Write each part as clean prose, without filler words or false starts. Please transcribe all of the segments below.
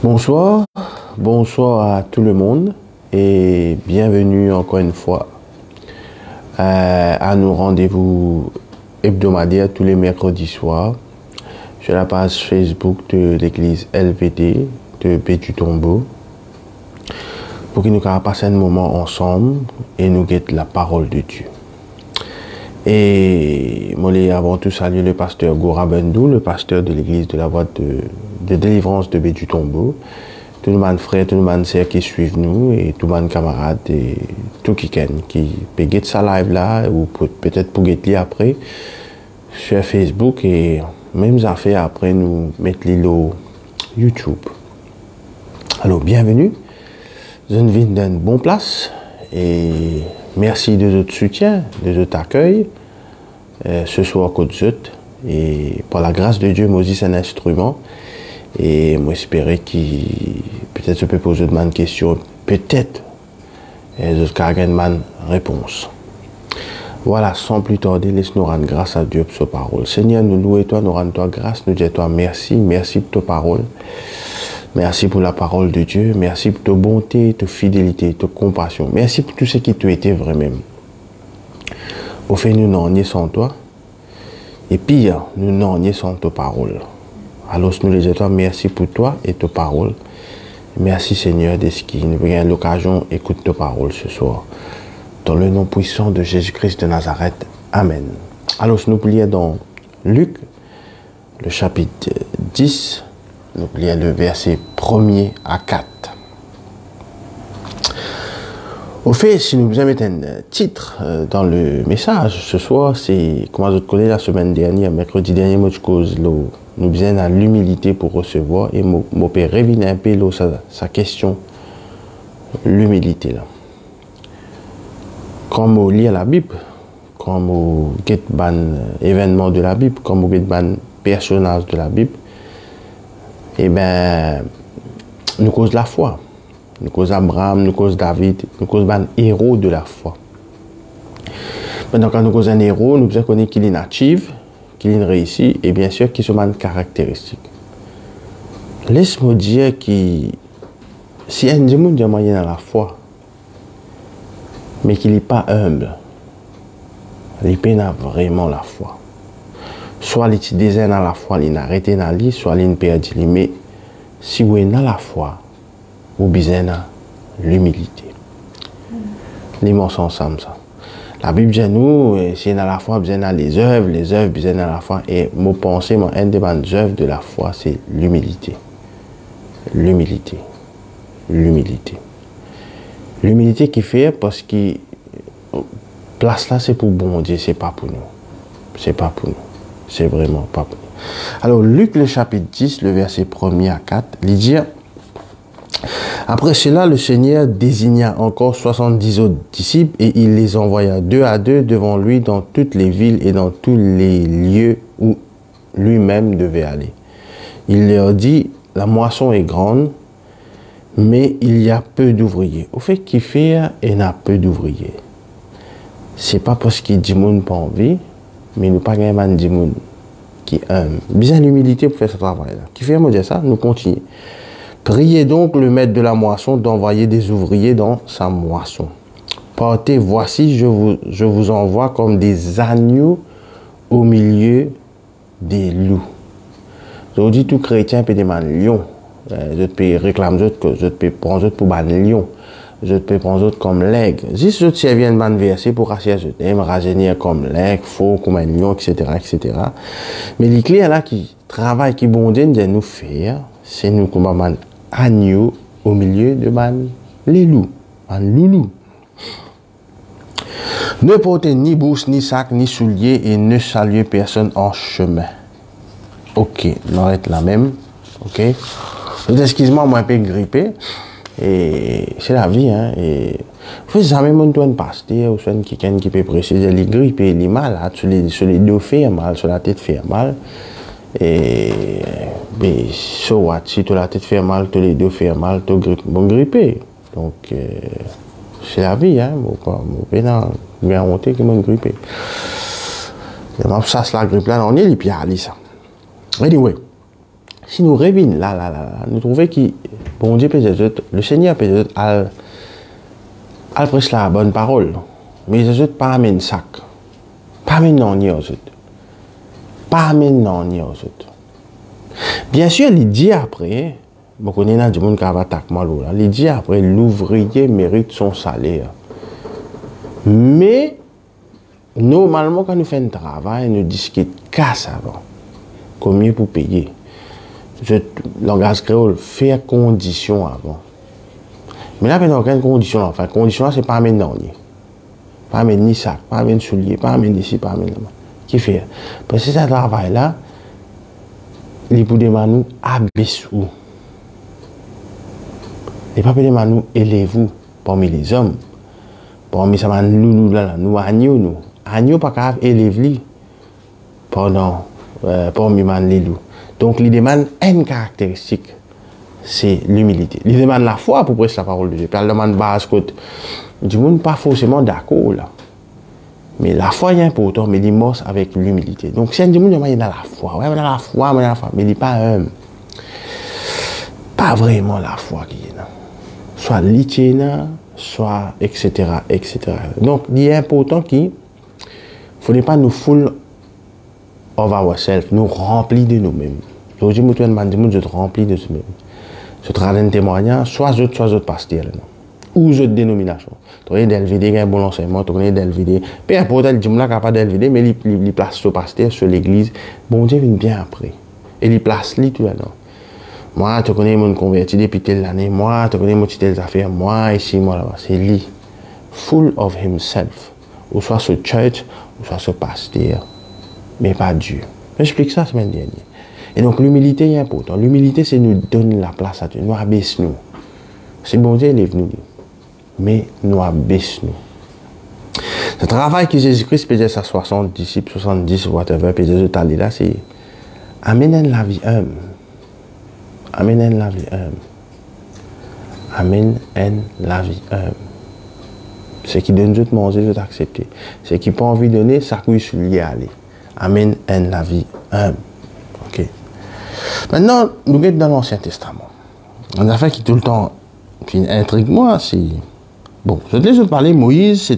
Bonsoir, bonsoir à tout le monde et bienvenue encore une fois à nos rendez-vous hebdomadaires tous les mercredis soirs sur la page Facebook de l'église LVD de Bédu-Tombeau pour que nous puissions passer un moment ensemble et nous guetter la parole de Dieu. Et moi, avant tout, saluer le pasteur Gora Bendou, le pasteur de l'église de la voie de délivrance de Bédu-Tombeau, tout le monde frère, tout le monde sœur qui suivent nous et tout le monde camarade et tout qui peut guetter sa live là ou peut-être pour guetter après sur Facebook et même affaires après nous mettre l'îlot YouTube. Alors bienvenue, je viens d'une bonne place et merci de votre soutien, de votre accueil ce soir côté Zut et par la grâce de Dieu, moi aussi c'est un instrument et moi j'espère qu'il peut-être je peux poser une question, peut-être je vais une réponse. Voilà, sans plus tarder, laisse-nous rendre grâce à Dieu pour sa parole. Seigneur, nous louons toi, nous rendons toi grâce, nous disons toi merci, merci pour ta parole. Merci pour la parole de Dieu. Merci pour ta bonté, ta fidélité, ta compassion. Merci pour tout ce qui t'a été vraiment. Au fait, nous n'en sans toi. Et pire, nous n'en sans ta parole. Alors, nous les disons, merci pour toi et ta parole. Merci Seigneur de ce qui nous donne l'occasion d'écouter ta parole ce soir. Dans le nom puissant de Jésus-Christ de Nazareth. Amen. Alors, nous prions dans Luc, le chapitre 10. Nous lisons le verset 1er à 4. Au fait, si nous vous mettre un titre dans le message ce soir, c'est, comment je te connais la semaine dernière, mercredi dernier, moi je cause nous besoin de l'humilité pour recevoir et mon père revient un peu sa question, l'humilité là. Quand on lit la Bible, quand on get ban événement de la Bible, quand on get ban personnage de la Bible, eh bien, nous cause la foi. Nous cause Abraham, nous cause David, nous cause un héros de la foi. Maintenant, quand nous cause un héros, nous devons connaître qu'il est natif, qu'il est réussi, et bien sûr qu'il sont une caractéristique. Laisse-moi dire que si un monde est moyen dans la foi, mais qu'il n'est pas humble, il n'a vraiment la foi. Soit il désire dans la foi, il arrête dans lui, soit il perd. Mais si vous êtes dans la foi, vous avez besoin de l'humilité. Les mots sont ensemble ça. La Bible dit nous, si dans la foi, vous besoin les œuvres, besoin dans la foi. Et mon pensée, mon un des œuvres de la foi, c'est l'humilité. L'humilité. L'humilité. L'humilité qui fait parce que place là, c'est pour bon Dieu, c'est pas pour nous. C'est pas pour nous. C'est vraiment pas pour nous. Alors, Luc, le chapitre 10, le verset 1er à 4, il dit après cela, le Seigneur désigna encore 70 autres disciples et il les envoya 2 à 2 devant lui dans toutes les villes et dans tous les lieux où lui-même devait aller. Il leur dit, la moisson est grande, mais il y a peu d'ouvriers. Au fait qu'il fait, il y a peu d'ouvriers. C'est pas parce qu'il dit monde pas envie, mais nous pas gagner de monde qui aime. Besoin d'humilité pour faire ce travail-là. Qui fait moi dire ça, nous continuons. Priez donc le maître de la moisson d'envoyer des ouvriers dans sa moisson. Partez, voici, je vous envoie comme des agneaux au milieu des loups. Je vous dis, tout chrétien peut demander lion. Je peux réclamer, je peux prendre pour un lion. Je peux prendre comme l'aigle. Si je te viens de verser pour racheter, je t'aime rajeunir comme l'aigle, faux comme un lion, etc., etc. Mais les clés là qui travaillent, qui bondent de nous faire, c'est nous comme un agneau au milieu de les loups, un loulou. Ne portez ni bourse, ni sac, ni souliers et ne saluez personne en chemin. Ok, on arrête là même. Ok. Excuse-moi, moi un peu grippé. Et c'est la vie, hein. Et vous jamais mon toit pasteur ou soit quelqu'un qui peut préciser les grippes et les malades sur les deux fait mal, sur la tête fait mal. Et mais so what, si tu la tête fait mal, tous les deux fait mal, tu grippé. Donc c'est la vie, hein. Mon pénal, bien monter que mon grippé. Et moi ça c'est la grippe là, on est les pieds ça. Anyway. si nous revenons là, nous trouvons que bon Dieu peut-être, le Seigneur peut-être a presque la bonne parole, mais les autres pas amènent sac, pas amènent non ni aux autres, pas amènent non ni aux autres. Bien sûr, il dit après, bon on est du monde qui va attaquer moi là, il dit après l'ouvrier mérite son salaire, mais normalement quand nous faisons un travail, nous discutons casse avant, combien pour payer. Langage créole, faire condition avant. Mais là, il n'y a aucune condition. Enfin, condition, c'est pas amener non. Pas amener ni sac, pas amener soulier, pas amener ici, pas amener là. Qui fait? Parce que ce travail-là, il peut demander nous abaissez-vous. Il peut demander nous élevez-vous parmi les hommes. Parmi ça, nous là, nous agneaux, nous. Agneaux, pas capable élever pendant parmi les loups. Donc, il demande une caractéristique, c'est l'humilité. Il demande la foi pour prêcher la parole de Dieu. Il demande base côté. Du monde pas forcément d'accord là. Mais la foi est importante, mais il morce avec l'humilité. Donc, si un monde il a la foi, ouais, il a la foi, mais il n'est pas pas vraiment la foi qui est là. Soit l'itiéna, soit etc. Donc, il est important qu'il ne faut pas nous full of ourselves, nous remplir de nous-mêmes. Aujourd'hui, je te remplis de nous-mêmes. Je te rends un témoignage, soit autres pasteurs, ou autres dénominations. Tu connais des LVD, un bon enseignement, tu connais des LVD. Peu importe, le dimanche, il n'y a pas d'LVD, mais il place ce pasteur sur l'église. Bon Dieu vient bien après. Et il place lui tout là. Moi, tu connais mon converti depuis telle année, moi, tu connais mon telles affaires, moi, ici, moi, là-bas. C'est lui. Full of himself. Ou soit ce church, ou soit ce pasteur. Mais pas Dieu. J'explique ça la semaine dernière. Et donc l'humilité est importante. L'humilité, c'est nous donner la place à Dieu, nous abaisser nous. C'est bon Dieu, il est venu, mais nous abaisser nous. Le travail que Jésus-Christ faisait à 60 disciples, 70, whatever, puis Jésus est allé là, c'est amener la vie humble. Amener la vie humble. Amener la vie humble. Ce qui donne Dieu de manger, Dieu d'accepter. Ce qui n'a pas envie de donner, ça couille sur lui aller. Amen la vie humble. Ok. Maintenant, nous sommes dans l'Ancien Testament. Une affaire qui tout le temps qui intrigue moi, c'est bon. Je te laisse parler Moïse,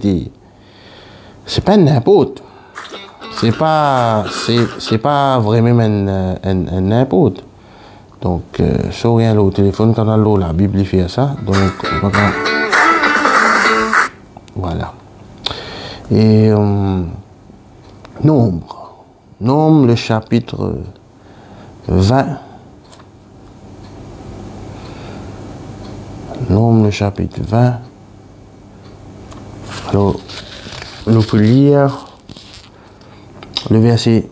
c'est pas n'importe. C'est pas vraiment un n'importe. Donc, sur rien au téléphone quand on a l'eau, la Bible il fait ça. Donc, voilà. Et Nombre, le chapitre 20. Nombre, le chapitre 20. Alors, nous pouvons lire le verset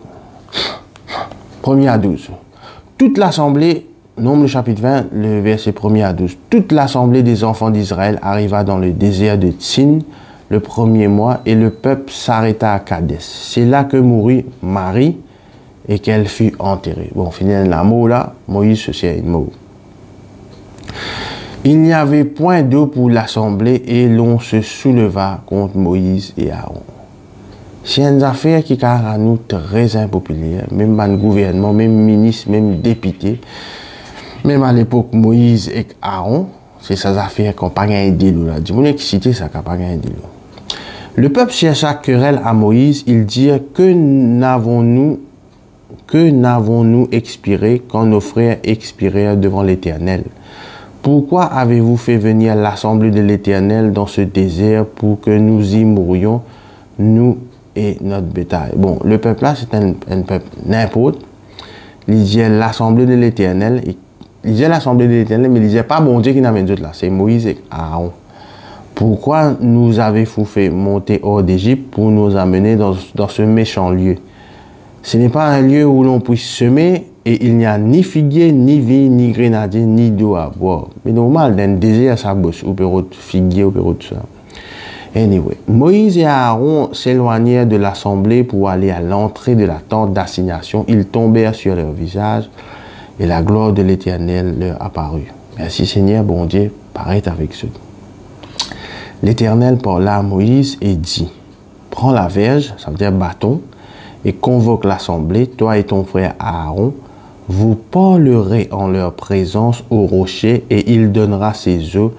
1er à 12. Toute l'assemblée, Nombre, le chapitre 20, le verset 1er à 12. Toute l'assemblée des enfants d'Israël arriva dans le désert de Tsin le premier mois, et le peuple s'arrêta à Kadès. C'est là que mourut Marie et qu'elle fut enterrée. Bon, finalement, la mot là, Moïse, c'est une mot. Il n'y avait point d'eau pour l'assemblée et l'on se souleva contre Moïse et Aaron. C'est une affaire qui est nous très impopulaire, même dans le gouvernement, même ministre, même député, même à l'époque Moïse et Aaron, c'est ces affaires qui n'ont pas gagné de l'eau là. Du monde qui cite ça, qui n'a pas gagné de l'eau. Le peuple chercha querelle à Moïse, ils dirent que n'avons-nous expiré quand nos frères expirèrent devant l'Éternel? Pourquoi avez-vous fait venir l'assemblée de l'Éternel dans ce désert pour que nous y mourions, nous et notre bétail? Bon, le peuple là, c'est un peuple n'importe. Il disait l'assemblée de l'Éternel. Il disait l'assemblée de l'Éternel, mais il disait pas bon Dieu qui n'amène d'autres là. C'est Moïse et Aaron. Pourquoi nous avez-vous fait monter hors d'Égypte pour nous amener dans ce méchant lieu? Ce n'est pas un lieu où l'on puisse semer et il n'y a ni figuier, ni vigne, ni grenadier, ni d'eau à boire. Mais normal, dans le désert, ça bosse, ou peut figuier, ou peut tout ça. Anyway, Moïse et Aaron s'éloignèrent de l'assemblée pour aller à l'entrée de la tente d'assignation. Ils tombèrent sur leur visage et la gloire de l'Éternel leur apparut. Merci Seigneur, bon Dieu, paraît avec eux. L'Éternel parla à Moïse et dit, prends la verge, ça veut dire bâton, et convoque l'assemblée, toi et ton frère Aaron, vous parlerez en leur présence au rocher et il donnera ses eaux.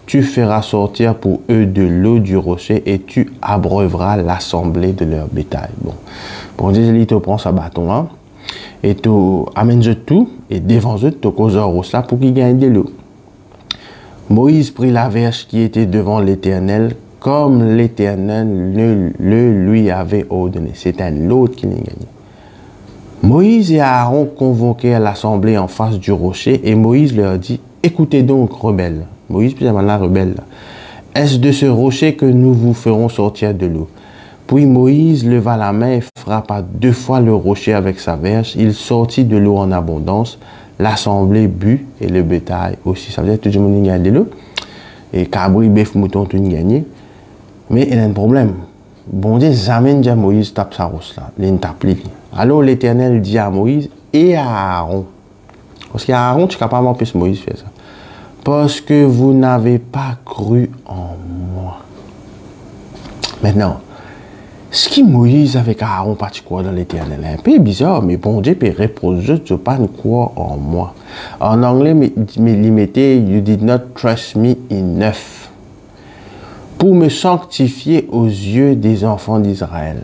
Tu feras sortir pour eux de l'eau du rocher et tu abreuveras l'assemblée de leur bétail. Bon Dieu, il te prend sa bâton là et tu amènes tout et devant eux, tu causes un roche là pour qu'ils gagnent de l'eau. Moïse prit la verge qui était devant l'Éternel comme l'Éternel le lui avait ordonné. C'est un autre qui l'a gagné. Moïse et Aaron convoquèrent l'assemblée en face du rocher et Moïse leur dit, écoutez donc, rebelles. Moïse, puis maintenant rebelle. Est-ce de ce rocher que nous vous ferons sortir de l'eau? Puis Moïse leva la main et frappa 2 fois le rocher avec sa verge. Il sortit de l'eau en abondance. L'assemblée but et le bétail aussi. Ça veut dire que tout le monde gagne de l'eau. Et cabri, bœuf, mouton, tout gagné. Mais il y a un problème. Bon Dieu, jamais dit à Moïse tape sa roche là. Il tape lui. Alors l'Éternel dit à Moïse et à Aaron. Parce qu'à Aaron, tu es capable d'empêcher Moïse faire ça. Parce que vous n'avez pas cru en moi. Maintenant, ce qui Moïse avec Aaron pas croire dans l'Éternel est un peu bizarre, mais bon Dieu peut répondre juste de pas croire en moi. En anglais, il mettait you did not trust me enough pour me sanctifier aux yeux des enfants d'Israël.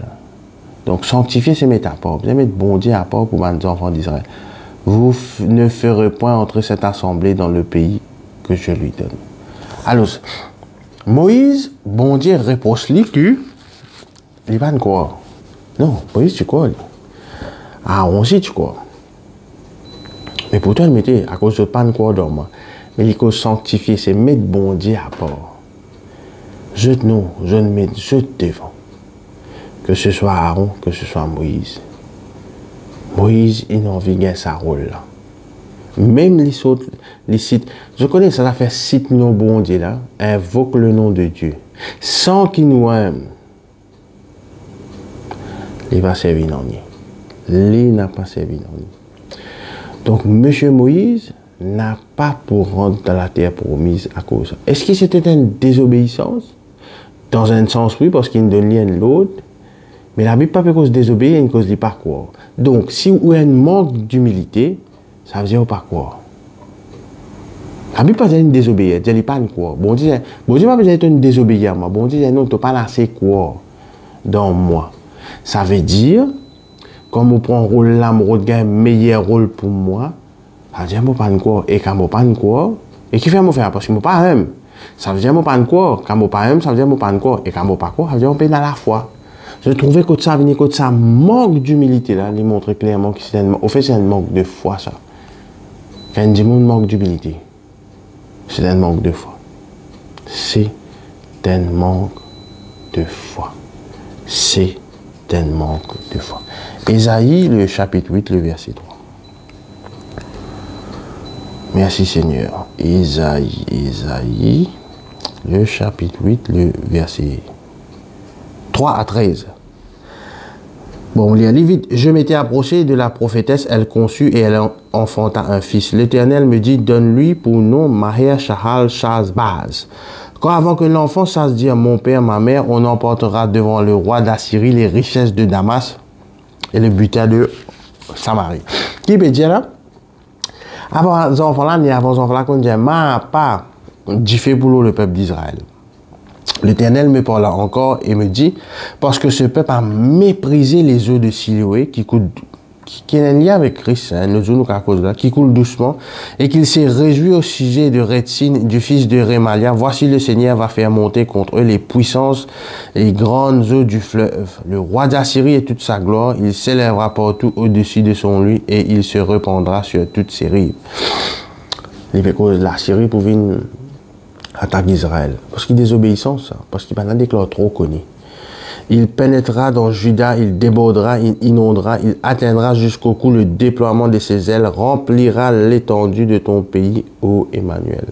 Donc sanctifier, c'est mettre à part. Vous allez mettre bon Dieu à part pour les enfants d'Israël. Vous ne ferez point entrer cette assemblée dans le pays que je lui donne. Alors, Moïse, bon Dieu, réponse-lui que il va quoi? Non, Moïse, tu crois? Aaron aussi, tu crois? Mais pourtant, il mettait, à cause de pas de quoi dans moi. Mais il faut sanctifier, c'est mettre bon Dieu à part. Je ne mets devant. Que ce soit Aaron, que ce soit Moïse. Moïse, il n'a envie de gagner sa rôle là. Même les autres, les sites, je connais ça, fait cite nos bon Dieu là, invoque le nom de Dieu. Sans qu'il nous aime, il va servir non. Il n'a pas servi non. Donc, M. Moïse n'a pas pour rentrer dans la terre promise à cause. Est-ce que c'était une désobéissance? Dans un sens, oui, parce qu'il ne donne rien de l'autre. Mais la Bible pas peut cause désobéir, il ne cause pas croire. Donc, si vous avez un manque d'humilité, ça veut dire pas croire. La Bible pas dire une désobéir, elle dit pas une croire. Bon Dieu pas besoin de désobéir moi. Bon Dieu non, tu pas assez croire dans moi. Ça veut dire comme on prend un rôle là, on gagne un meilleur rôle pour moi. Ça veut dire moi pas une croire et quand moi pas une croire et qui fait moi faire parce que moi pas aime. Ça veut dire moi pas une croire, quand moi pas aime, ça veut dire moi pas une croire et quand moi pas croire, ça veut dire on paye dans la foi. Je trouvais que ça venait que ça manque d'humilité là, il montre clairement que c'est un manque de foi ça. Quand on dit monde manque d'humilité, c'est un manque de foi. C'est un manque de foi. C'est un manque de foi. Ésaïe, le chapitre 8, le verset 3. Merci Seigneur. Ésaïe, le chapitre 8, le verset 3 à 13. Bon, on lit vite. Je m'étais approché de la prophétesse, elle conçut et elle enfanta un fils. L'Éternel me dit, donne-lui pour nom Maher Shahal Shazbaz. Quand avant que l'enfant sache dire mon père, ma mère, on emportera devant le roi d'Assyrie les richesses de Damas et le butin de Samarie. Qui peut dire là? Avant les enfants là, ni avant les enfants là, qu'on dit, ma pas dit fait pour le peuple d'Israël. L'Éternel me parla encore et me dit, parce que ce peuple a méprisé les eaux de Siloé qui coulent, qui est un lien avec Christ, qui coule doucement, et qu'il s'est réjoui au sujet de Rétsin, du fils de Rémalia. Voici le Seigneur va faire monter contre eux les puissances et les grandes eaux du fleuve. Le roi d'Assyrie et toute sa gloire, il s'élèvera partout au-dessus de son lit et il se répandra sur toutes ses rives. L'Assyrie pouvait attaquer Israël. Parce qu'il est désobéissant, ça. Parce qu'il n'a pas déclaré trop connu. Il pénétrera dans Juda, il débordera, il inondera, il atteindra jusqu'au cou le déploiement de ses ailes, remplira l'étendue de ton pays, ô Emmanuel.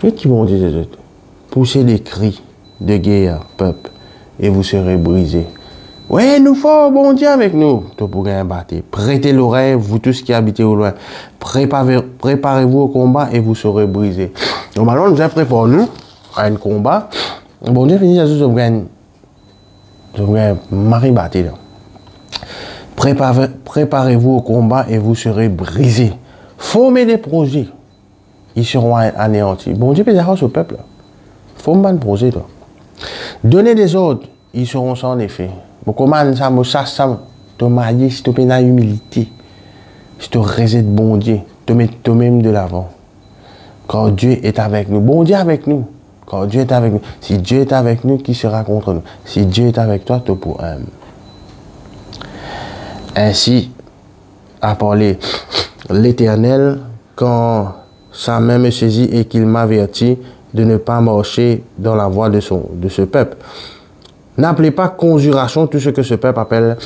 Et qui vont dire les autres? Poussez des cris de guerre, peuple, et vous serez brisés. Ouais, nous faut bon Dieu avec nous. Tout pour gagner battre. Prêtez l'oreille, vous tous qui habitez au loin. Préparez-vous au combat et vous serez brisés. Normalement, nous avons préparé nous à un combat. Bon Dieu finit à ce que je gagne. Marie batté là. Préparez-vous au combat et vous serez brisés. Formez des projets. Ils seront anéantis. Bon Dieu peut dire au peuple. Forme un projet. Toi. Donnez des ordres. Ils seront sans effet. Bon, comment ça, te marier, si tu peux la humilité. Si tu réside bon Dieu. Te mettre toi-même de l'avant. Quand Dieu est avec nous. Bon Dieu est avec nous. Quand Dieu est avec nous. Si Dieu est avec nous, qui sera contre nous? Si Dieu est avec toi, tu pour un. Ainsi a parlé l'Éternel quand sa main me saisit et qu'il m'avertit de ne pas marcher dans la voie de ce peuple. N'appelez pas conjuration tout ce que ce peuple appelle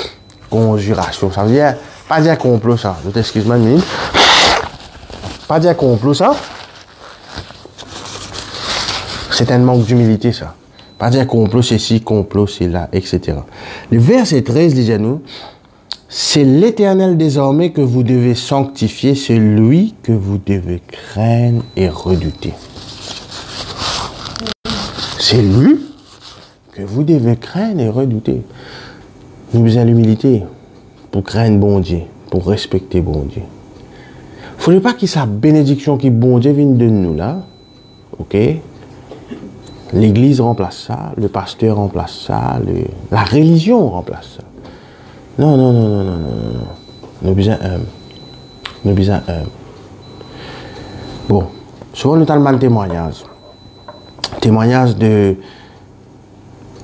conjuration. Ça veut dire, pas dire complot ça. Je t'excuse-moi une minute. Pas dire complot ça. C'est un manque d'humilité ça. Pas dire complot c'est ci, complot c'est là, etc. Le verset 13 dit à nous, c'est l'Éternel désormais que vous devez sanctifier, c'est lui que vous devez craindre et redouter. C'est lui que vous devez craindre et redouter. Nous avons besoin d'humilité pour craindre bon Dieu, pour respecter bon Dieu. Il ne faudrait pas que sa bénédiction qui bon Dieu vienne de nous là. Ok? L'église remplace ça, le pasteur remplace ça, la religion remplace ça. Non. Nous avons besoin Bon, souvent nous avons un témoignage. Témoignage de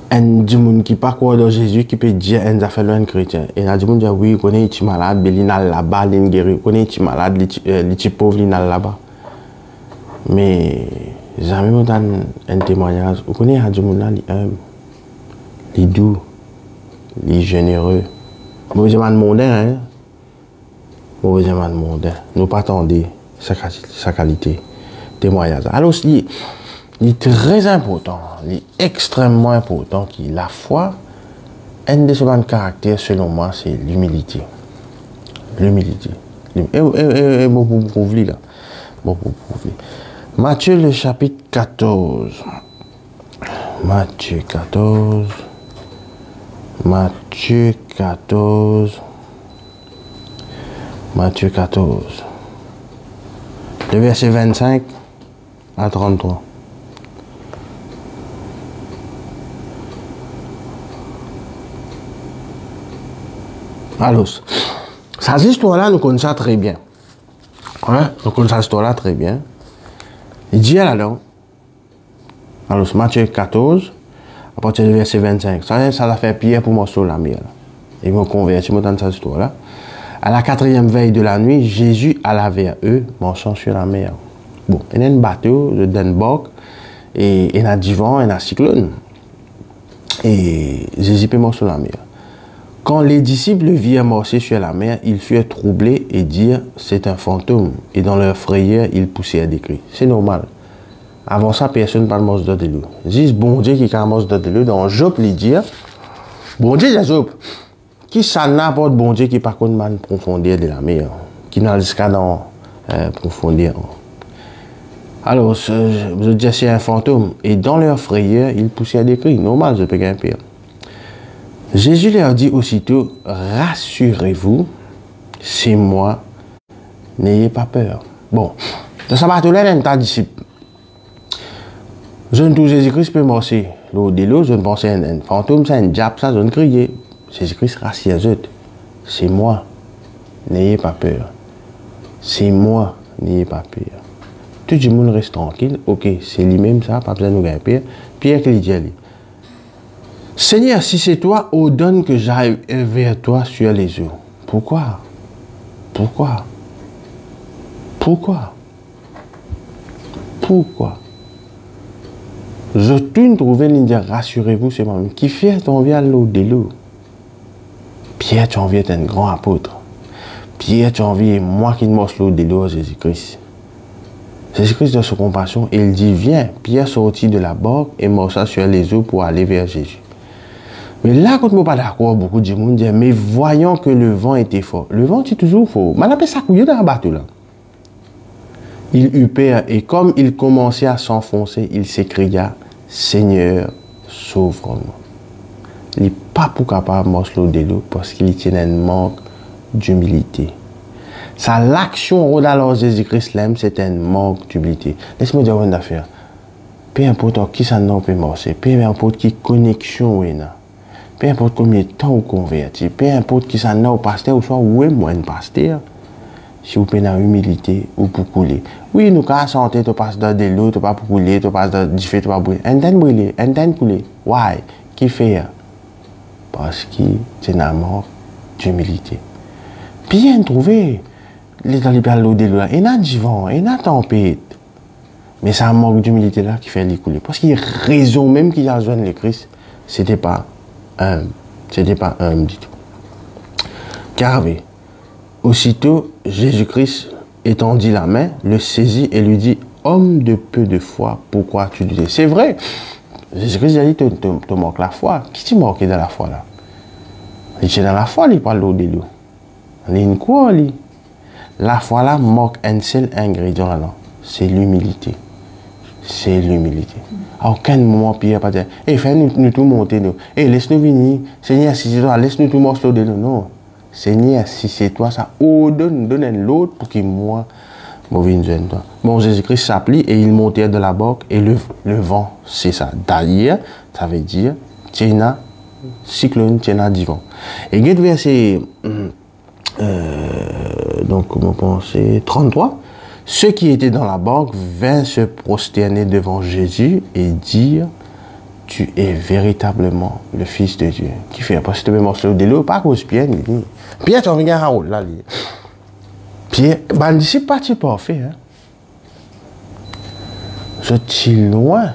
un monde qui parcourt dans Jésus qui peut dire un affaire un chrétien. Et il a dit oui, il connaît les malades, il est là-bas, il est guéri, il connaît les malades, les pauvres, il est là-bas. Mais jamais on a un témoignage. Vous connaissez les gens qui sont les doux, les généreux. Mauvais man mondain, hein? Mauvais man mondain. Nous pas attendre sa qualité. Témoignage. Alors, il est très important, il est extrêmement important que la foi, un de ses caractères, selon moi, c'est l'humilité. L'humilité. Et bon pour prouver là. Bon pour prouver. Matthieu, le chapitre 14. Matthieu 14. Matthieu 14. Matthieu 14. Le verset 25 à 33. Alors, cette histoire-là, nous connaissons ça très bien. Hein? Nous connaissons cette histoire-là très bien. Il dit là-dedans, alors Matthieu 14, à partir du verset 25, ça a fait Pierre pour moi sur la mer. Ils m'ont converti, moi dans cette histoire-là. À la 4e veille de la nuit, Jésus alla vers eux, marchant sur la mer. Bon, il y a un bateau de Denbok, et il y a du vent, il y a un cyclone. Et Jésus peut marcher sur la mer. Quand les disciples virent marcher sur la mer, ils furent troublés et dirent c'est un fantôme. Et dans leur frayeur, ils poussèrent des cris. C'est normal. Avant ça, personne ne parle de l'eau. Juste bon Dieu qui commence de l'eau. Dans Job, il dit bon Dieu, Job, qui ça n'importe bon Dieu qui par contre m'a profondeur de la mer, qui n'a jusqu'à dans profondeur. Alors, je dis c'est un fantôme. Et dans leur frayeur, ils poussèrent des cris. Normal, je peux grimper. Jésus leur dit aussitôt, rassurez-vous, c'est moi, n'ayez pas peur. Bon, dans ce bateau-là, il y a un tas de disciples. Je ne trouve Jésus-Christ peut marcher. L'eau de l'eau, je ne pensais un fantôme, c'est un diable, ça, je ne criais. Jésus-Christ rassure, c'est moi, n'ayez pas peur. C'est moi, n'ayez pas peur. Tout le monde reste tranquille, ok, c'est lui-même ça, pas besoin de nous grimper. Pierre qui dit, Seigneur, si c'est toi, ordonne que j'aille vers toi sur les eaux. Pourquoi? Pourquoi? Pourquoi? Pourquoi? Je tourne trouver une dire rassurez-vous, c'est moi. Qui fait ton vie à l'eau de l'eau? Pierre, tu en viens d'être un grand apôtre. Pierre, tu en viens, moi qui ne marche l'eau de l'eau à Jésus-Christ. Jésus-Christ, de sa compassion, il dit viens. Pierre sortit de la barque et marcha sur les eaux pour aller vers Jésus. Mais là, quand je ne suis pas d'accord, beaucoup de gens disent, mais voyons que le vent était fort. Le vent est toujours fort. Mais on appelle ça couillé dans le bateau là. Il eut peur et comme il commençait à s'enfoncer, il s'écria, Seigneur, sauve-moi. il n'est pas pour capable de morceau de l'eau parce qu'il tient un manque d'humilité. Ça, l'action de Jésus-Christ, c'est un manque d'humilité. Laisse-moi dire une affaire. Peu importe qui ça n'a pas marché, peu importe qui connexion est là, peu importe combien de temps vous converti, peu importe qui ça n'a au pasteur ou soit où est moi un pasteur, si vous prenez en humilité ou pour couler. Oui, nous quand santé, tu passes dans de l'eau, tu pas pour couler, tu passes dans du feu, tu pas brûler. Un temps brûler, un temps couler. Why? Qui fait? Parce qu'il c'est un manque d'humilité. Bien trouvé. Les talibans l'eau de l'eau, il y a du vent, il y a tempête. Mais c'est un manque d'humilité là qui fait l'écouler. Parce qu'il y a raison même qu'il a besoin de Christ, c'était pas humble. C'était pas humble du tout. Car aussitôt, Jésus-Christ étendit la main, le saisit et lui dit, homme de peu de foi, pourquoi tu doutais? C'est vrai. Jésus-Christ a dit, te manque la foi. Qui t'y manque dans la foi là? Il est dans la foi, il parle de l'eau. Il est une quoi, lui? La foi là manque un seul ingrédient là, c'est l'humilité. C'est l'humilité. À aucun moment Pierre pas dire, fais-nous tout monter nous. Laisse-nous venir. Seigneur, si c'est toi, laisse-nous tout morceau de nous. Non. Seigneur, si c'est toi, ça donne l'autre pour qu'il moi vienne joindre toi. Bon, Jésus-Christ s'applit et il montait de la barque et le vent, c'est ça. D'ailleurs, ça veut dire, tiens, cyclone, tiens, divan. Et get verset donc, comment penser 33. Ceux qui étaient dans la barque vinrent se prosterner devant Jésus et dire, tu es véritablement le Fils de Dieu. Qui fait? Parce que tu veux morceau de l'eau, pas cause Pierre. Pierre, tu as regardé Raoul, là. Pierre, ben, disciple pas parfait. Hein? Je suis loin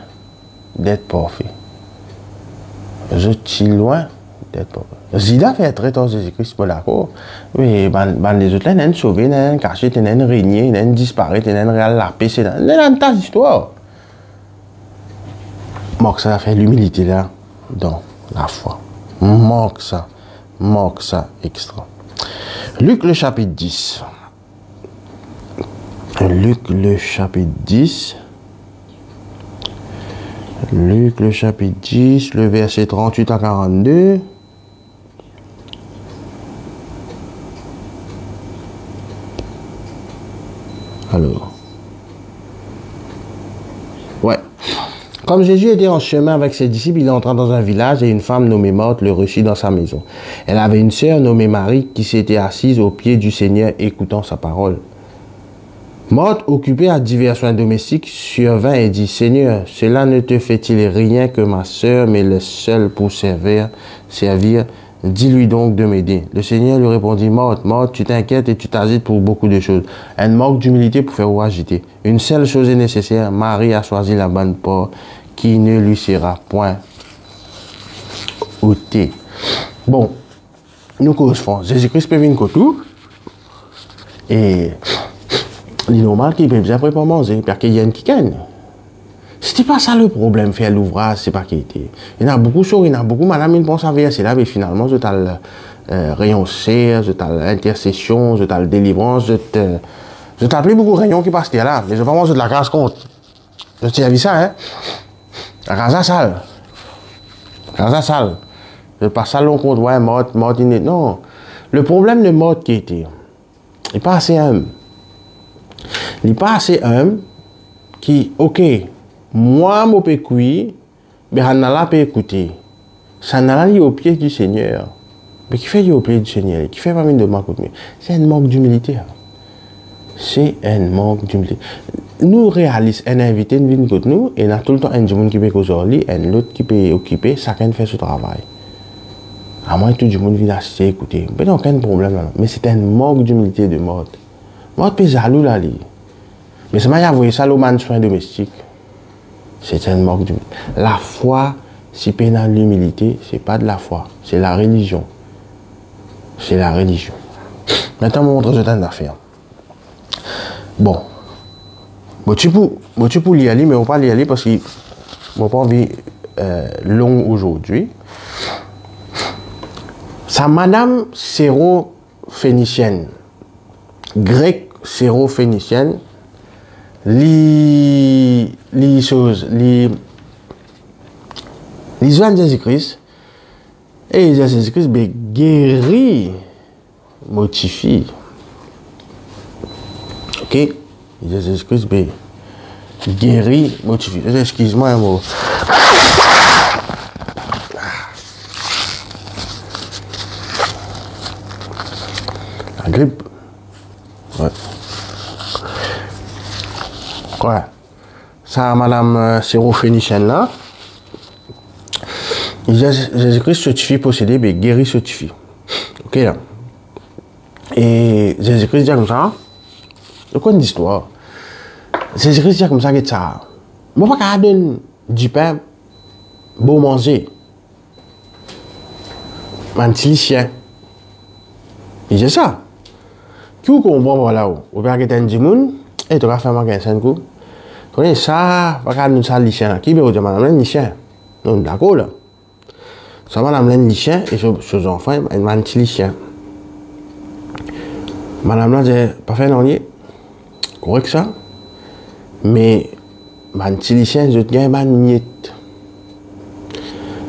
d'être parfait. Je suis loin d'être parfait. Zida fait très tôt Jésus-Christ, pas d'accord. Oui, les autres, ils ont sauvé, ils ont caché, ils ont régné, ils ont disparu, ils ont lapé, c'est dans ta histoire. Manque ça fait l'humilité là, dans la foi. Manque ça extra. Luc le chapitre 10. Luc le chapitre 10. Luc le chapitre 10, le verset 38 à 42. Alors, ouais. Comme Jésus était en chemin avec ses disciples, il entra dans un village et une femme nommée Marthe le reçut dans sa maison. Elle avait une sœur nommée Marie qui s'était assise au pied du Seigneur écoutant sa parole. Marthe, occupée à divers soins domestiques, survint et dit, Seigneur, cela ne te fait-il rien que ma sœur m'est le seul pour servir, dis-lui donc de m'aider. Le Seigneur lui répondit, Marthe, tu t'inquiètes et tu t'agites pour beaucoup de choses. Elle manque d'humilité pour faire ou agiter. Une seule chose est nécessaire, Marie a choisi la bonne part qui ne lui sera point ôtée. Bon, nous correspondons. Jésus-Christ peut venir tout et il est normal qu'il peut bien préparer manger parce qu'il y a une qui gagne. C'était pas ça le problème, faire l'ouvrage, c'est pas qu'il était. Il y en a beaucoup de choses, il y en a beaucoup, madame, ils pensent à verser là, mais finalement, je t'ai le rayon serre, je t'ai l'intercession, je t'ai le délivrance, je t'ai appelé beaucoup de rayons qui passent là, mais je vais manger de la grasse contre. Je t'ai vu ça, hein? La grasse sale. La grasse sale. Je passe ça long contre, ouais, mort, non. Le problème de mort qui était, il n'est pas assez humble. Il n'est pas assez humble qui, ok, moi, je peux cuire, mais je ne peux écouter. Ça n'a pas au pied du Seigneur. Mais qui fait au pied du Seigneur? Qui fait pas de manque d'humilité? C'est un manque d'humilité. C'est un manque d'humilité. Nous réalisons un invité, une vie contre nous, et il y a tout le temps un monde qui peut causer, et l'autre qui peut occuper, chacun fait ce travail. À moins que tout le monde vienne assister, écouter. Il n'y a aucun problème. Mais c'est un manque d'humilité de mode. Mode peut jaloux là. Mais c'est mal à voir ça, le soin domestique. C'est un manque d'humilité. La foi, si peu dans l'humilité, c'est pas de la foi, c'est la religion. C'est la religion. Maintenant, je vais montrer ce temps d'affaires. Bon. Tu peux y aller, mais on ne va pas y aller parce que je n'ai pas envie long aujourd'hui. Sa madame séro-phénicienne, grecque séro-phénicienne, les Jésus-Christ, Et Jésus-Christ guérit, mortifie. Ok? Jésus-Christ guérit, mortifie. Excuse-moi un mot. La grippe. Ouais. Ouais. Ça, madame Sérophénicienne là. Jésus-Christ certifie posséder, mais guérit certifie. Ok là. Et Jésus-Christ dit comme ça. De quoi une histoire? Jésus-Christ dit comme ça que ça. Moi, pas donner du pain, bon manger. Un petit chien. Il dit ça. Qui vous comprend voilà où? Vous pouvez avoir un dimoun, et tu vas faire un 5 coups. Tu connais ça, pas nous ça les chiens. Qui veut dire madame les chiens? Non, d'accord là. Ça madame les chiens et ses enfants, un petit chien. Madame là dit pas faire non correct ça. Mais un petit chien, je te gagne un miette.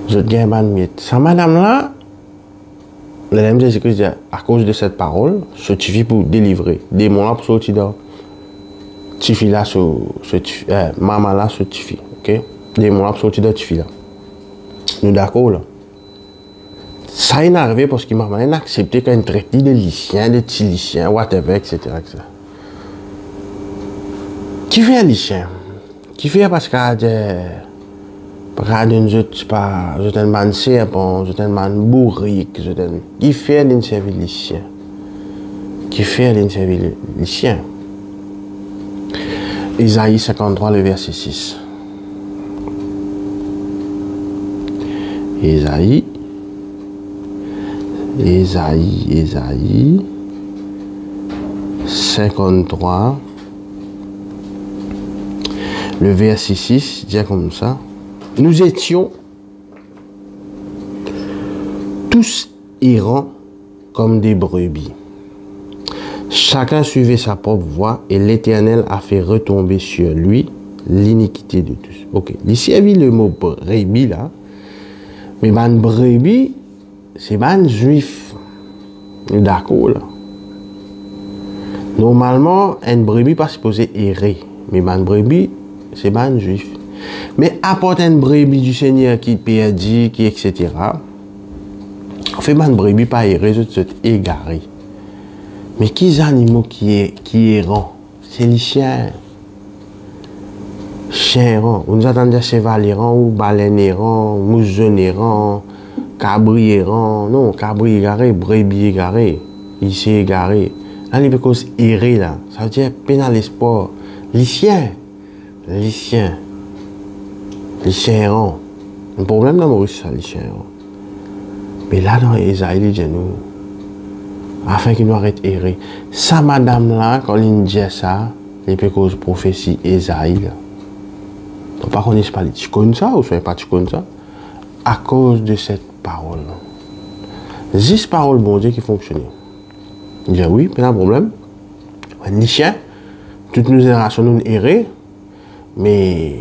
Je te gagne un miette. Ça madame là, le Jésus-Christ dit à cause de cette parole, suffit pour délivrer. Démon là pour sortir dehors. Tifi là, maman là, suffit. Ok? Démon là pour sortir dehors, Tifi là. Nous d'accord là. Ça est arrivé parce qu'il m'a accepté qu'on traite de lycéens, de petits lycéens, whatever, etc. Qui fait un lycéen? Qui fait parce que je pas, je t'en man serpent, je t'en man bourrique, je t'en. Qui fait d'un service lycéen? Qui fait d'un service lycéen? Isaïe 53, le verset 6. Isaïe 53, le verset 6, dit comme ça. Nous étions tous errants comme des brebis. Chacun suivait sa propre voie et l'Éternel a fait retomber sur lui l'iniquité de tous. Ok, ici il y a le mot brebis là, mais ban brebis, c'est ban juif. D'accord là. Normalement, une brebis pas supposé errer, mais ban brebis, c'est ban juif. Mais apporte une brebis du Seigneur qui perdit, qui etc. On fait ban brebis pas errer, je suis égaré. Mais qui animaux qui errant? C'est les chiens. Chiens errants. On nous attend des cheval errant, ou baleine errant, mousson errant, cabri errant. Non, cabri égaré, brebis égaré. Ici égaré. Là, il y a cause erré là. Ça veut dire pénal l'espoir. Les chiens. Les chiens. Les chiens errants. Le problème dans Maurice, c'est les chiens errants. Mais là, dans Isaïe, il dit nous. Afin qu'il nous arrête errer. Ça, madame là, quand il dit ça, il peut cause prophétie Isaïe. Donc, par contre, pas tu connais ça ou pas tu connais ça? À cause de cette parole. 10 paroles, bon Dieu, qui fonctionnent. Il dit oui, pas de problème. Ni chien, toutes nos générations nous erré, mais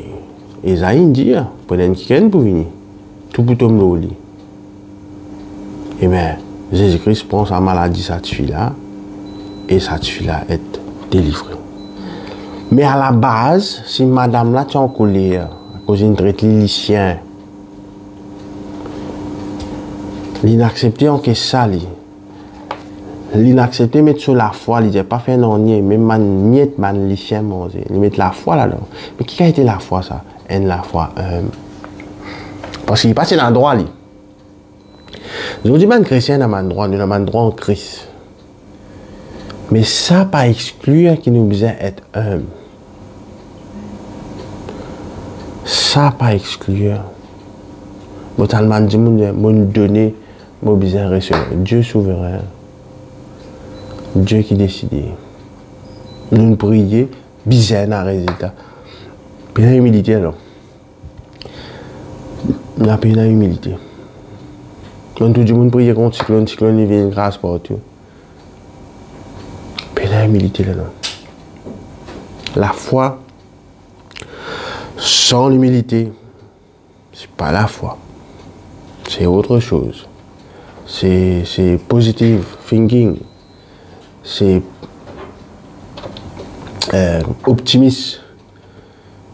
Isaïe dit, prenez un kiken pour venir. Tout pour tomber au lit. Et bien, Jésus-Christ prend sa maladie, cette fille-là, et cette fille-là est délivrée. Mais à la base, si madame là, tu es en colère, à cause d'une traite lycéen, l'inaccepté en qu'est ça, l'inaccepté mettre sur la foi, il dit pas fait non, même man miette man lycéen manger, il met la foi là-dedans. Mais qui a été la foi ça? La foi, parce qu'il passe dans le droit, je vous dis, man chrétien dans le droit, nous avons le droit en Christ. Mais ça pas exclure qu'il nous besoin être humble. Ça pas exclure. Moi, tellement dit, mon donné, mon besoin recevoir. Dieu souverain. Dieu qui décide. Nous prions, besoin d'un résultat. Puis la humilité alors. On a payé la humilité. Quand tout le monde prie contre cyclone, cyclone, il vient grâce partout. Puis la humilité là. La foi sans l'humilité, c'est pas la foi. C'est autre chose. c'est positive thinking, c'est optimiste,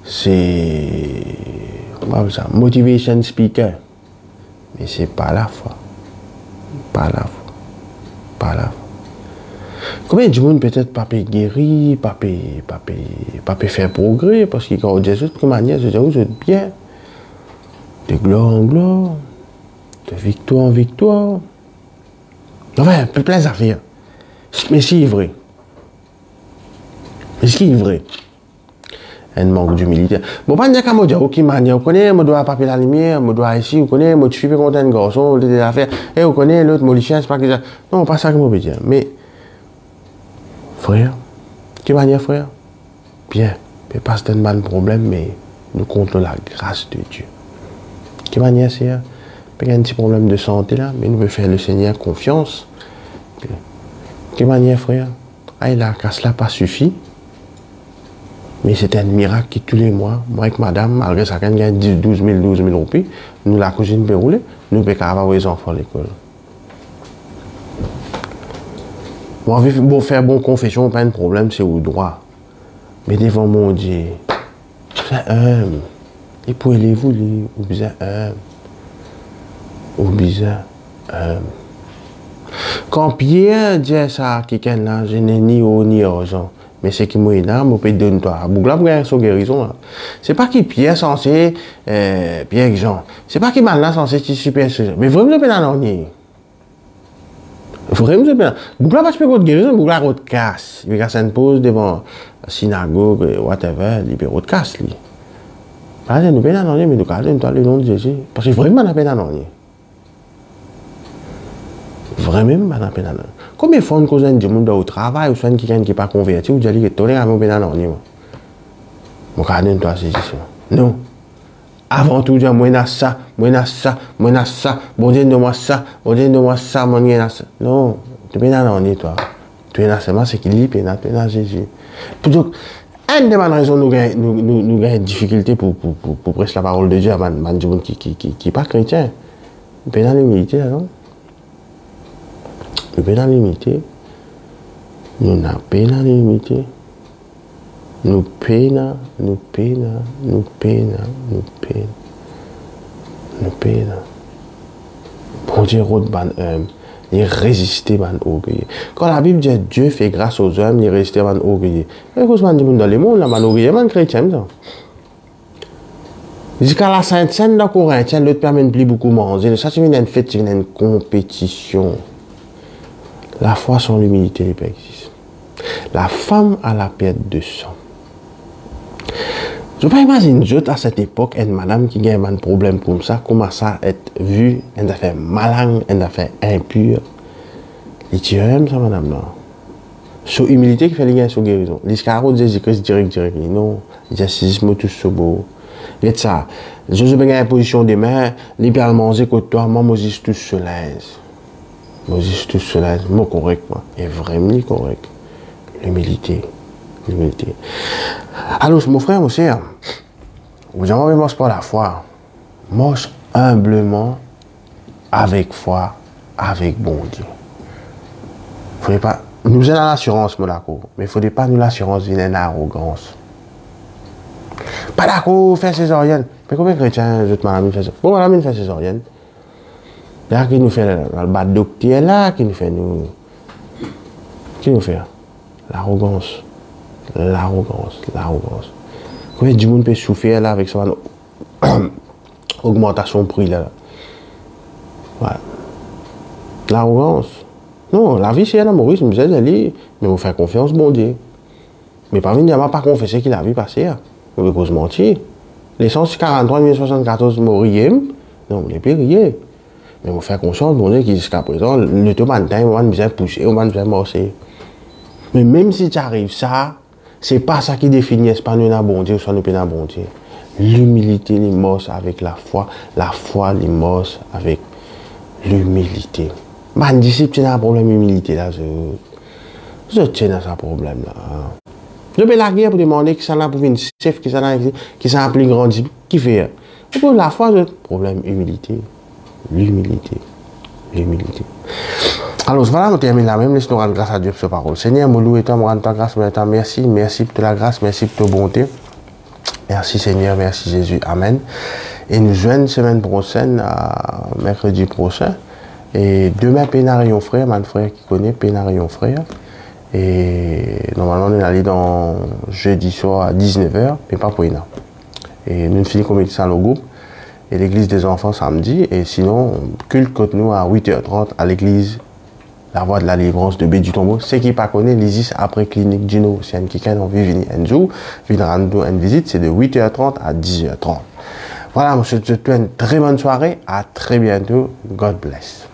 c'est motivation speaker, mais c'est pas la foi, pas la foi, pas la foi. Combien de monde peut-être pas guéri, pas faire progrès, parce que quand on dit de manière, je dis, vous êtes bien, de gloire en gloire, de victoire en victoire. Enfin, plein d'affaires. Mais c'est vrai. Mais c'est vrai. Un manque d'humilité. Bon, pas dire qu'à moi dire, ok, manière, vous connaissez, moi dois papier la lumière, moi dois ici, vous connaissez, moi je suis pas content de garçon, des affaires, et vous connaissez l'autre, moi le chien, c'est pas que ça. Non, pas ça que moi veux dire. Mais, frère, quelle manière, frère? Bien, mais pas c'est un problème, mais nous comptons la grâce de Dieu. Quelle manière, c'est? Il y a un petit problème de santé là, mais nous pouvons faire le Seigneur confiance. Quelle manière, frère? Ah, il a qu'à cela pas suffi. Mais c'est un miracle qui tous les mois, moi avec madame, malgré ça, quand il y a 12 000 roupies, nous la cousine peut rouler, nous pouvons avoir les enfants à l'école. Bon, faire bonne confession, pas de problème, c'est au droit. Mais devant mon Dieu, c'est humble. Et pour élèver, ou bien humble. Ou bien humble. Quand Pierre dit ça, quelqu'un là, je n'ai ni eau ni argent. Mais c'est qui m'a là, je peux donner toi. Bougla pour gagner son guérison. C'est pas qui Pierre censé, Pierre Jean. C'est pas qui maintenant censé être super. Mais vraiment, je peux en donner. Vraiment, je peux. Bougla pas de guérison, bougla de casse. Il va une pause devant la synagogue, whatever, libéraux de casse. Là, nous pouvons en donner, mais nous gardons le nom de Jésus. Parce que vraiment, on a peine en donner. Vraiment, on a peine en donner. Combien de fois on cause du monde au travail, ou soit quelqu'un qui n'est pas converti, ou dit que tu as un peu d'annonce. Mon gardien, toi, c'est ça. Non. Avant tout, dire, moi, ça, moi, ça, moi, ça, bon Dieu, donne-moi ça, bon Dieu, donne-moi ça, mon Dieu, ça. Non, tu es dans toi. Tu es dans seulement ce qu'il lit, tu es dans Jésus. Donc, une des raisons nous avons une difficulté pour prêcher la parole de Dieu à des gens qui n'est pas chrétien. Tu es dans l'humilité, non? Nous sommes dans l'unité. Nous n'avons pas dans l'unité. Nous peinons. Pour dire il résiste à l'orgueil. Quand la Bible dit Dieu fait grâce aux hommes, il résiste à l'orgueil. Et quand on dit dans le monde, l'orgueil, c'est chrétien. Jusqu'à la Sainte-Seine dans Corinthiens, l'autre permet de plus beaucoup manger. Ça, c'est une fête, c'est une compétition. La foi sans l'humilité ne peut pas exister. La femme à la perte de sang. Je ne peux pas imaginer à cette époque une madame qui a un problème comme ça, comment ça être vue, une affaire malin, une affaire impure. Il dit, ça madame là. Sur humilité qui fait les gains sur guérison. L'escargot de Jésus-Christ direct. Non, il y a 6 mots tous sur beau. Il y a ça. Jésus a une position de main, libéral manger que toi, moi, Moses tous sur l'aise. Moses tout cela, moi correct, moi. Et vraiment correct. L'humilité. L'humilité. Alors, mon frère, mon sœur, vous avez marche pas la foi. Marche humblement, avec foi, avec bon Dieu. Faudrait pas. Nous avons l'assurance, mon d'accord. Mais il ne faudrait pas nous l'assurance d'une arrogance. Pas d'accord, faire césarienne. Mais combien de chrétiens, je te m'amène faire ça? Bon, madame, fait césarienne. Là, qui nous fait le bas docteur là, qui nous fait nous. Qui nous fait? L'arrogance. L'arrogance. Combien de monde peut souffrir là avec son augmentation de prix là? Ouais. L'arrogance. Non, la vie c'est un amouriste, mais vous faites confiance, bon Dieu. Mais pas venir pas confesser qu'il a vu passer. Vous pouvez se mentir. Les 143 1074 mourir, non, vous ne pouvez rien. Mais vous faites conscience, bon Dieu, jusqu'à présent, le temps matin, on va nous pousser, on va nous marcher. Mais même si tu arrives ça, c'est pas ça qui définit, c'est pas nous un bon Dieu ou soit nous un bon Dieu. L'humilité, les morts avec la foi, les morts avec l'humilité. Ma disciple, tu as un problème d'humilité là, je tiens à ce problème là. Je vais la guerre pour demander qui s'en a pour une chef, qui s'en a plus grand, qui fait. Pour la foi, problème d'humilité. L'humilité. l'humilité. Alors voilà, on termine là même, laisse-nous rendre grâce à Dieu pour sa parole. Seigneur, mon loup et toi, me rendre ta grâce, merci, merci pour ta grâce, merci pour ta bonté. Merci Seigneur, merci Jésus, amen. Et nous joignons semaine prochaine, mercredi prochain. Et demain, Pénarion frère, mon frère qui connaît Pénarion frère. Et normalement, on est allé dans jeudi soir à 19h, mais pas pour une. Et nous finissons comme ça le groupe. Et l'église des enfants samedi. Et sinon, culte continue à 8h30 à l'église La Voie de la Délivrance de Baie du Tombeau. Ceux qui ne connaissent pas, l'ISIS après clinique Gino, c'est un qui a envie de venir un jour, venir rendre une visite, c'est de 8h30 à 10h30. Voilà, je te souhaite une très bonne soirée. À très bientôt. God bless.